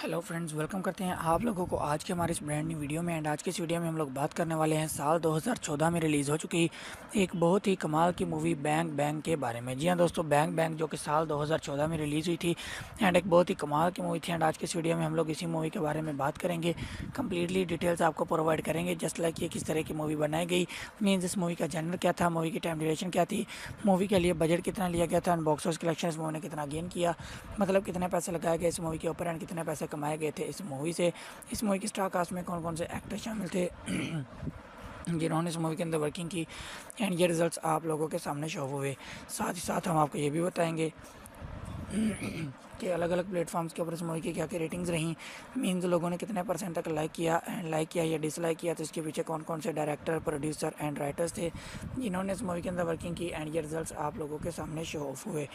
Hello friends, welcome करते हैं आप लोगों को आज के हमारे इस ब्रांड न्यू वीडियो में। एंड आज की इस वीडियो में हम लोग बात करने वाले हैं साल 2014 में रिलीज़ हो चुकी एक बहुत ही कमाल की मूवी बैंग बैंग के बारे में। जी हाँ दोस्तों, बैंग बैंग जो कि साल 2014 में रिलीज़ हुई थी एंड एक बहुत ही कमाल की मूवी थी। एंड आज की इस वीडियो में हम लोग इसी मूवी के बारे में बात करेंगे, कम्प्लीटली डिटेल्स आपको प्रोवाइड करेंगे जस्ट लाइक ये किस तरह की मूवी बनाई गई, मीन्स इस मूवी का जनर क्या था, मूवी की टाइम ड्यूरेशन क्या थी, मूवी के लिए बजट कितना लिया गया था एंड बॉक्स ऑफिस कलेक्शन इस मूवी ने कितना गेन किया, मतलब कितने पैसे लगाए गए इस मूवी के ऊपर एंड कितने पैसे कमाए गए थे इस मूवी से। इस मूवी की स्टार कास्ट में कौन कौन से एक्टर शामिल थे जिन्होंने इस मूवी के अंदर वर्किंग की एंड ये रिजल्ट्स आप लोगों के सामने शो हुए। साथ ही साथ हम आपको ये भी बताएंगे कि अलग अलग प्लेटफॉर्म्स के ऊपर इस मूवी की क्या क्या रेटिंग्स रहीं, मीन्स लोगों ने कितने परसेंट तक लाइक किया एंड लाइक किया या डिसलाइक किया, तो इसके पीछे कौन कौन से डायरेक्टर, प्रोड्यूसर एंड राइटर्स थे जिन्होंने इस मूवी के अंदर वर्किंग की एंड ये रिजल्ट्स आप लोगों के सामने शो ऑफ हुए।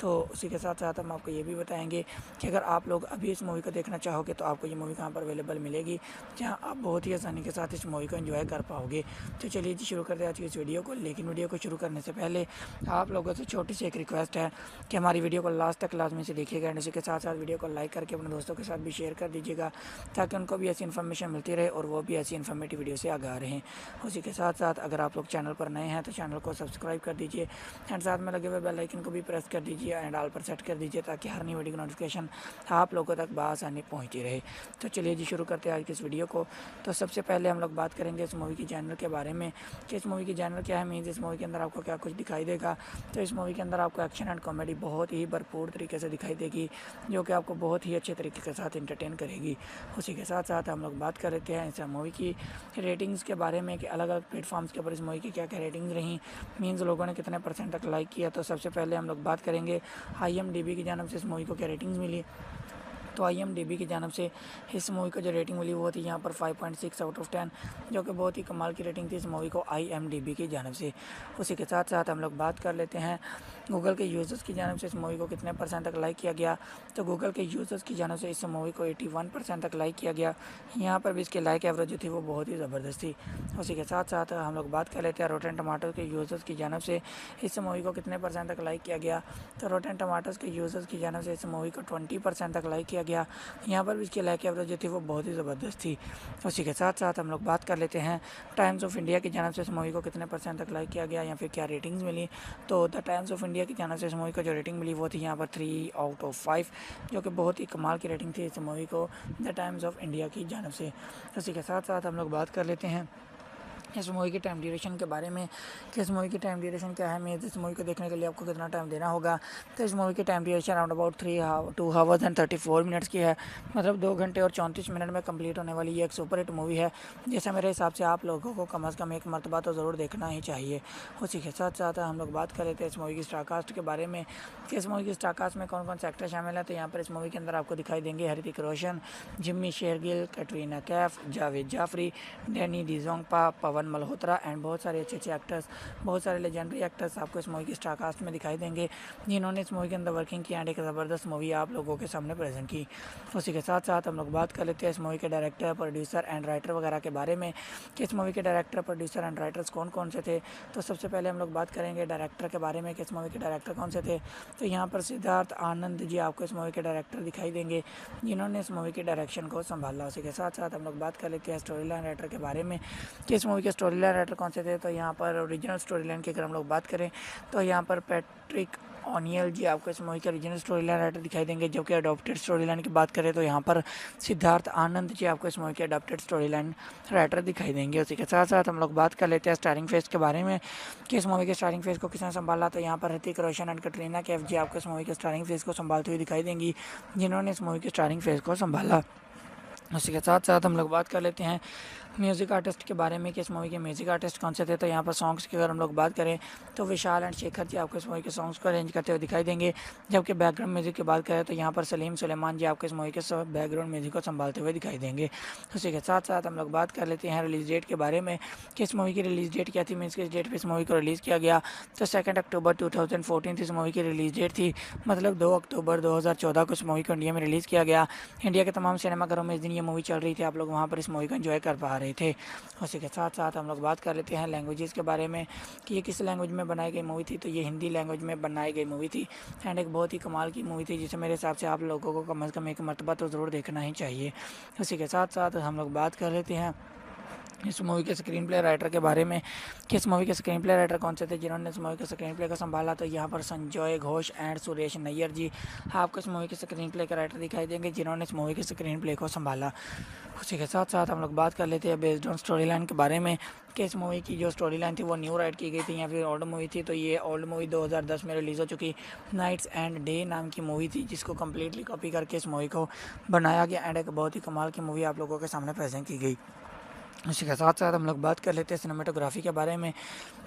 तो उसी के साथ साथ हम आपको ये भी बताएंगे कि अगर आप लोग अभी इस मूवी को देखना चाहोगे तो आपको ये मूवी कहाँ पर अवेलेबल मिलेगी, जहाँ आप बहुत ही आसानी के साथ इस मूवी को एंजॉय कर पाओगे। तो चलिए जी शुरू करते हैं आज की इस वीडियो को। लेकिन वीडियो को शुरू करने से पहले आप लोगों से छोटी सी एक रिक्वेस्ट है कि हमारी वीडियो को लास्ट तक लाजमी से देखिएगा एंड इसी के साथ साथ वीडियो को लाइक करके अपने दोस्तों के साथ भी शेयर कर दीजिएगा ताकि उनको भी ऐसी इन्फॉर्मेशन मिलती रहे और वो भी ऐसी इन्फॉर्मेटिव वीडियो से आगाह रहें। उसी के साथ साथ अगर आप लोग चैनल पर नए हैं तो चैनल को सब्सक्राइब कर दीजिए एंड साथ में लगे हुए बेल आइकन को भी प्रेस कर दीजिए एंड ऑल पर सेट कर दीजिए ताकि हर नई वीडियो की नोटिफिकेशन आप लोगों तक बआसानी पहुँचती रहे। तो चलिए जी शुरू करते हैं आज की इस वीडियो को। तो सबसे पहले हम लोग बात करेंगे इस मूवी की जैनर के बारे में कि इस मूवी की जैनर क्या है, मीन्स इस मूवी के अंदर आपको क्या कुछ दिखाई देगा। तो इस मूवी के अंदर आपको एक्शन एंड कॉमेडी बहुत ही भरपूर तरीके से दिखाई देगी जो कि आपको बहुत ही अच्छे तरीके के साथ इंटरटेन करेगी। उसी के साथ साथ हम लोग बात कर लेते हैं इस मूवी की रेटिंग्स के बारे में कि अलग अलग प्लेटफॉर्म्स के ऊपर इस मूवी की क्या क्या रेटिंग्स रहीं, मीन्स लोगों ने कितने परसेंट तक लाइक किया। तो सबसे पहले हम लोग बात करेंगे IMDb की जानब से इस मूवी को क्या रेटिंग्स मिली। तो IMDb की जानब से इस मूवी को जो रेटिंग मिली वो थी यहाँ पर 5.6 आउट ऑफ 10, जो कि बहुत ही कमाल की रेटिंग थी इस मूवी को IMDb की जानब से। उसी के साथ साथ हम लोग बात कर लेते हैं गूगल के यूज़र्स की जानब से इस मूवी को कितने परसेंट तक लाइक किया गया। तो गूगल के यूज़र्स की जानब से इस मूवी को 81% तक लाइक किया गया। यहाँ पर भी इसकी लाइक एवरेज जो थी वो बहुत ही ज़बरदस्त थी। उसी के साथ साथ हम लोग बात कर लेते हैं रोटेन टमाटो के यूज़र्स की जानब से इस मूवी को कितने परसेंट तक लाइक किया गया। तो रोटेन टमाटोज़ के यूज़र्स की जानब से इस मूवी को 20% तक लाइक किया गया। यहाँ पर भी इसकी लाइक एवरेज जो थी वो बहुत ही ज़बरदस्त थी। उसी के साथ साथ हम लोग बात कर लेते हैं टाइम्स ऑफ इंडिया की जानब से इस मूवी को कितने परसेंट तक लाइक किया गया या फिर क्या रेटिंग्स मिली। तो द टाइम्स ऑफ इंडिया की जानब से इस मूवी को जो रेटिंग मिली वो थी यहाँ पर 3 आउट ऑफ 5, जो कि बहुत ही कमाल की रेटिंग थी इस मूवी को द टाइम्स ऑफ इंडिया की जानब से। उसी के साथ साथ हम लोग बात कर लेते हैं इस मूवी की टाइम ड्यूरेशन के बारे में कि इस मूवी की टाइम ड्यूरेशन क्या है, मीन्स इस मूवी को देखने के लिए आपको कितना टाइम देना होगा। तो इस मूवी की time duration around about 2 hours and 34 minutes की है, मतलब 2 घंटे और 34 मिनट में कंप्लीट होने वाली ये एक सुपर हिट मूवी है जिसे मेरे हिसाब से आप लोगों को कम अज़ कम एक मरतबा तो ज़रूर देखना ही चाहिए। उसी के साथ साथ हम लोग बात कर लेते हैं इस मूवी की स्टार कास्ट के बारे में कि इस मूवी की स्टार कास्ट में कौन कौन से एक्टर शामिल हैं। तो यहाँ पर इस मूवी के अंदर आपको दिखाई देंगे ऋतिक रोशन, जिम्मी शेरगिल, कैटरीना कैफ, जावेद जाफरी, डैनी डिजोंगपा, पवन मल्होत्रा एंड बहुत सारे अच्छे अच्छे एक्टर्स, बहुत सारे लेजेंडरी एक्टर्स आपको इस मूवी की स्टार कास्ट में दिखाई देंगे जिन्होंने इस मूवी के अंदर वर्किंग की एंड एक ज़बरदस्त मूवी आप लोगों के सामने प्रेजेंट की। उसी के साथ साथ हम लोग बात कर लेते हैं इस मूवी के डायरेक्टर, प्रोड्यूसर एंड राइटर वगैरह के बारे में कि इस मूवी के डायरेक्टर, प्रोड्यूसर एंड राइटर्स कौन कौन से थे। तो सबसे पहले हम लोग बात करेंगे डायरेक्टर के बारे में कि इस मूवी के डायरेक्टर कौन से थे। तो यहाँ पर सिद्धार्थ आनंद जी आपको इस मूवी के डायरेक्टर दिखाई देंगे जिन्होंने इस मूवी के डायरेक्शन को संभाला। उसी के साथ साथ हम लोग बात कर लेते हैं स्टोरी लाइन राइटर के बारे में कि इस मूवी के स्टोरी लाइन राइटर कौन से थे। तो यहाँ पर ओरिजिनल स्टोरी लाइन की अगर हम लोग बात करें तो यहाँ पर पैट्रिक ओनियल जी आपको इस मूवी के ओरिजिनल स्टोरी लाइन राइटर दिखाई देंगे, जो कि अडॉप्टेड स्टोरी लाइन की बात करें तो यहाँ पर सिद्धार्थ आनंद जी आपको इस मूवी के अडॉप्टेड स्टोरी लाइन राइटर दिखाई देंगे। उसी के साथ साथ हम लोग बात कर लेते हैं स्टारिंग फेस के बारे में कि इस मूवी के स्टारिंग फेस को किसने संभाला। तो यहाँ पर ऋतिक रोशन एंड कैटरीना कैफ जी आपको इस मूवी के स्टारिंग फेस को संभालते हुए दिखाई देंगी जिन्होंने इस मूवी के स्टारिंग फेस को संभाला। उसी के साथ साथ हम लोग बात कर लेते हैं म्यूज़िक आर्टिस्ट के बारे में कि इस मूवी के म्यूज़िक आर्टिस्ट कौन से थे। तो यहाँ पर सॉन्ग्स की अगर हम लोग बात करें तो विशाल एंड शेखर जी आपको इस मूवी के सॉन्ग्स को अरेंज करते हुए दिखाई देंगे, जबकि बैकग्राउंड म्यूज़िक की बात करें तो यहाँ पर सलीम सुलेमान जी आपको इस मूवी के बैकग्राउंड म्यूज़िक को संभालते हुए दिखाई देंगे। उसी के साथ साथ हम लोग बात कर लेते हैं रिलीज़ डेट के बारे में कि इस मूवी की रिलीज़ डेट क्या थी, मीन्स किस डेट पर इस मूवी को रिलीज़ किया गया। तो 2 अक्टूबर 2014 इस मूवी की रिलीज़ डेट थी, मतलब 2 अक्टूबर 2014 को इस मूवी को इंडिया में रिलीज़ किया गया। इंडिया के तमाम सिनेमाघरों में इस दिन ये मूवी चल रही थी, आप लोग वहाँ पर इस मूवी को एंजॉय कर पा रहे थे। उसी के साथ साथ हम लोग बात कर लेते हैं लैंग्वेजेस के बारे में कि ये किस लैंग्वेज में बनाई गई मूवी थी। तो ये हिंदी लैंग्वेज में बनाई गई मूवी थी एंड एक बहुत ही कमाल की मूवी थी, जिसे मेरे हिसाब से आप लोगों को कम से कम एक मरतबा तो ज़रूर देखना ही चाहिए। उसी के साथ साथ हम लोग बात कर लेते हैं इस मूवी के स्क्रीन प्ले राइटर के बारे में कि इस मूवी के स्क्रीन प्ले राइटर कौन से थे जिन्होंने इस मूवी के स्क्रीन प्ले को संभाला। तो यहाँ पर संजय घोष एंड सुरेश नैयर जी आपको इस मूवी के स्क्रीन प्ले के राइटर दिखाई देंगे जिन्होंने इस मूवी के स्क्रीन प्ले को संभाला। उसी के साथ साथ हम लोग बात कर लेते हैं बेस्ड ऑन स्टोरी लाइन के बारे में कि इस मूवी की जो स्टोरी लाइन थी वो न्यू राइट की गई थी या फिर ओल्ड मूवी थी। तो ये ओल्ड मूवी 2010 में रिलीज़ हो चुकी नाइट्स एंड डे नाम की मूवी थी, जिसको कम्प्लीटली कॉपी करके इस मूवी को बनाया गया एंड एक बहुत ही कमाल की मूवी आप लोगों के सामने प्रेजेंट की गई। इसी के साथ साथ हम लोग बात कर लेते हैं सिनेमेटोग्राफी के बारे में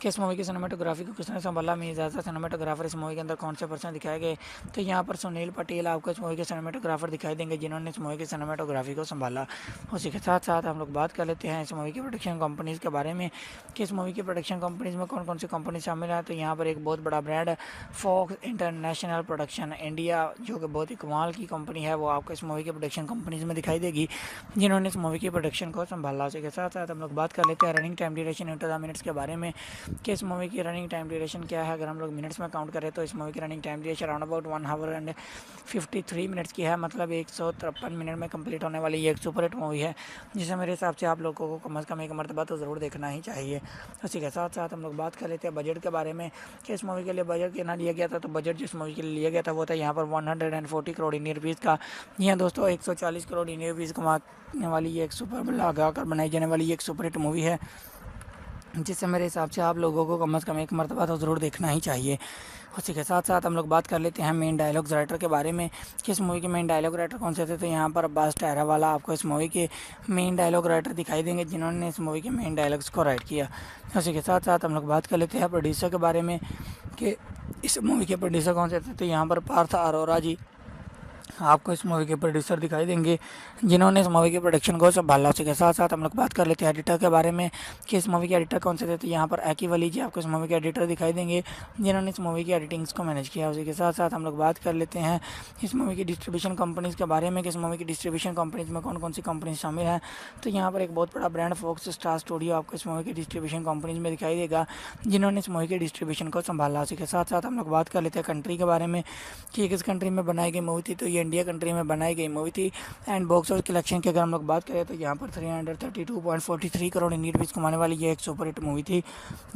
कि इस मूवी की सिनेमेटोग्राफी को किसने संभाला। ज़्यादा सिनेमेटोग्राफर इस मूवी के अंदर कौन से पर्सन दिखाए गए। तो यहाँ पर सुनील पटेल आपको इस मूवी के सिनेमेटोग्राफर दिखाई देंगे जिन्होंने इस मूवी की सिनेमेटोग्राफी को संभाला। उसी के साथ साथ हम लोग बात कर लेते हैं इस मूवी की प्रोडक्शन कंपनीज़ के बारे में कि इस मूवी की प्रोडक्शन कंपनीज़ में कौन कौन सी कंपनी शामिल है। तो यहाँ पर एक बहुत बड़ा brand Fox International production India, जो कि बहुत ही कमाल की कंपनी है, वो आपको इस मूवी की प्रोडक्शन कंपनीज़ में दिखाई देगी जिन्होंने इस मूवी की प्रोडक्शन को संभाला। उसी के साथ साथ हम लोग बात कर लेते हैं running time duration into the minutes के बारे में कि इस मूवी की रनिंग टाइम ड्यूरेशन क्या है। अगर हम लोग मिनट्स में काउंट करें तो इस मूवी की running time duration around about 1 our and 53 minutes की है, मतलब 153 मिनट में कंप्लीट होने वाली ये एक सुपर हिट मूवी है, जिसे मेरे हिसाब से आप लोगों को कम से कम एक मरतबा तो ज़रूर देखना ही चाहिए। उसी के साथ साथ हम लोग बात कर लेते हैं बजट के बारे में कि इस मूवी के लिए बजट कितना लिया गया था। तो बजट जिस मूवी के लिए लिया गया था वो था यहाँ पर 140 करोड़ इंडियन रुपीज़ का। यहाँ दोस्तों 140 करोड़ इंडियन रुपीज़ कमाने वाली ये एक सुपर लगा कर बनाई जाने वाली एक सुपर हिट मूवी है, जिससे मेरे हिसाब से आप लोगों को कम से कम एक मरतबा तो ज़रूर देखना ही चाहिए। उसी के साथ साथ हम लोग बात कर लेते हैं मेन डायलॉग्स राइटर के बारे में कि इस मूवी के मेन डायलॉग राइटर कौन से थे। तो यहाँ पर अब्बास टहरावाला आपको इस मूवी के मेन डायलॉग राइटर दिखाई देंगे जिन्होंने इस मूवी के मेन डायलॉग्स को राइट किया। उसी के साथ साथ हम लोग बात कर लेते हैं प्रोड्यूसर के बारे में कि इस मूवी के प्रोड्यूसर कौन से थे। तो यहाँ पर पार्थ अरोरा जी आपको इस मूवी के प्रोड्यूसर दिखाई देंगे जिन्होंने इस मूवी की प्रोडक्शन को संभाला। उसी के साथ साथ हम लोग बात कर लेते हैं एडिटर के बारे में कि इस मूवी के एडिटर कौन से थे। तो यहाँ पर एकीव अली जी आपको इस मूवी के एडिटर दिखाई देंगे जिन्होंने इस मूवी की एडिटिंग्स को मैनेज किया। उसी के साथ साथ हम लोग बात कर लेते हैं इस मूवी की डिस्ट्रीब्यूशन कंपनीज़ के बारे में कि इस मूवी की डिस्ट्रीब्यूशन कंपनीज़ में कौन कौन सी कंपनी शामिल है। तो यहाँ पर एक बहुत बड़ा ब्रांड फॉक्स स्टार स्टूडियो आपको इस मूवी की डिस्ट्रीब्यूशन कंपनीज़ में दिखाई देगा जिन्होंने इस मूवी के डिस्ट्रीब्यूशन को संभाला। उसी के साथ साथ हम लोग बात कर लेते हैं कंट्री के बारे में कि किस कंट्री में बनाई गई मूवी थी। तो ये इंडिया कंट्री में बनाई गई मूवी थी एंड बॉक्स ऑफिस कलेक्शन की अगर हम लोग बात करें तो यहाँ पर 332.43 करोड़ इंडियन रुपीज़ कमाने वाली ये एक सुपर हिट मूवी थी।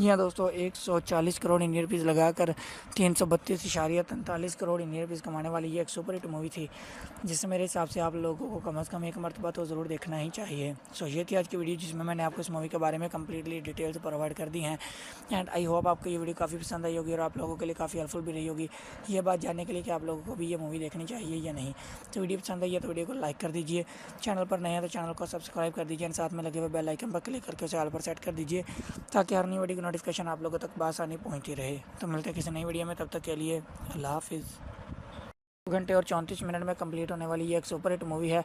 यहाँ दोस्तों 140 करोड़ इंडियन रुपीज़ लगाकर 332.43 करोड़ इंडियन रुपीज़ कमाने वाली ये एक सुपर हिट मूवी थी, जिससे मेरे हिसाब से आप लोगों को कम से कम एक मरतबा तो ज़रूर देखना ही चाहिए। सो ये थी आज की वीडियो जिसमें मैंने आपको इस मूवी के बारे में कम्प्लीटली डिटेल्स प्रोवाइड कर दी हैं एंड आई होप आपको ये वीडियो काफ़ी पसंद आई होगी और आप लोगों के लिए काफ़ी हेल्पफुल भी रही होगी ये बात जानने के लिए कि आप लोगों को भी ये मूवी देखनी चाहिए या नहीं। तो वीडियो पसंद आई है तो वीडियो को लाइक कर दीजिए, चैनल पर नए हैं तो चैनल को सब्सक्राइब कर दीजिए एंड साथ में लगे हुए बेल आइकन पर क्लिक करके उसे ऑल पर सेट कर दीजिए ताकि हर नई वीडियो की नोटिफिकेशन आप लोगों तक आसानी पहुँचती रहे। तो मिलते हैं किसी नई वीडियो में, तब तक के लिए अल्लाह हाफिज़। 2 घंटे और 34 मिनट में कंप्लीट होने वाली ये एक सुपर हिट मूवी है